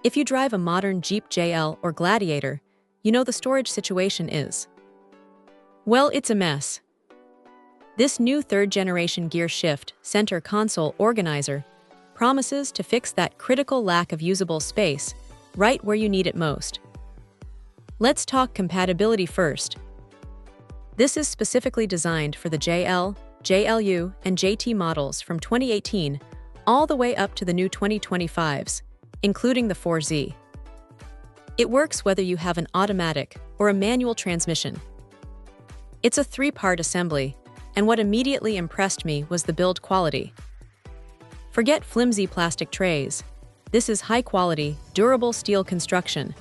If you drive a modern Jeep JL or Gladiator, you know the storage situation is. Well, it's a mess. This new third-generation gear shift center console organizer promises to fix that critical lack of usable space right where you need it most. Let's talk compatibility first. This is specifically designed for the JL, JLU, and JT models from 2018 all the way up to the new 2025s, including the 4Z. It works whether you have an automatic or a manual transmission. It's a three-part assembly, and what immediately impressed me was the build quality. Forget flimsy plastic trays. This is high-quality, durable steel construction.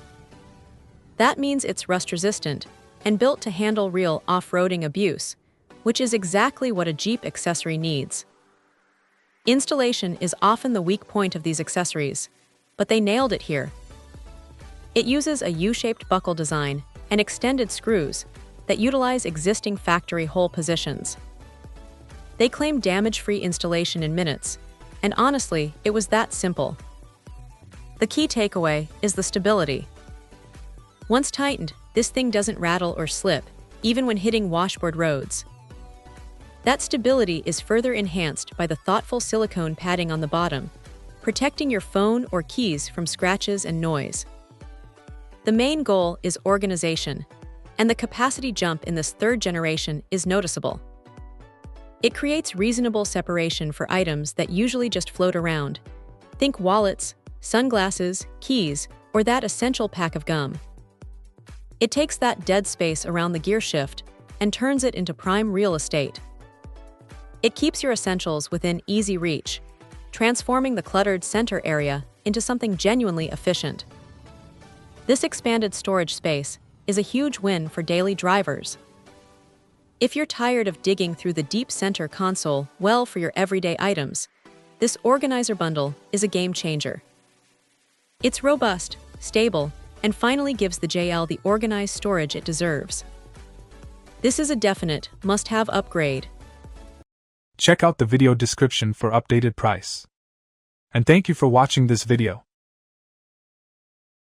That means it's rust-resistant and built to handle real off-roading abuse, which is exactly what a Jeep accessory needs. Installation is often the weak point of these accessories, but they nailed it here. It uses a U-shaped buckle design and extended screws that utilize existing factory hole positions. They claim damage-free installation in minutes, and honestly, it was that simple. The key takeaway is the stability. Once tightened, this thing doesn't rattle or slip, even when hitting washboard roads. That stability is further enhanced by the thoughtful silicone padding on the bottom, protecting your phone or keys from scratches and noise. The main goal is organization, and the capacity jump in this third generation is noticeable. It creates reasonable separation for items that usually just float around. Think wallets, sunglasses, keys, or that essential pack of gum. It takes that dead space around the gear shift and turns it into prime real estate. It keeps your essentials within easy reach, transforming the cluttered center area into something genuinely efficient. This expanded storage space is a huge win for daily drivers. If you're tired of digging through the deep center console well for your everyday items, this organizer bundle is a game changer. It's robust, stable, and finally gives the JL the organized storage it deserves. This is a definite must-have upgrade. Check out the video description for updated price. And thank you for watching this video.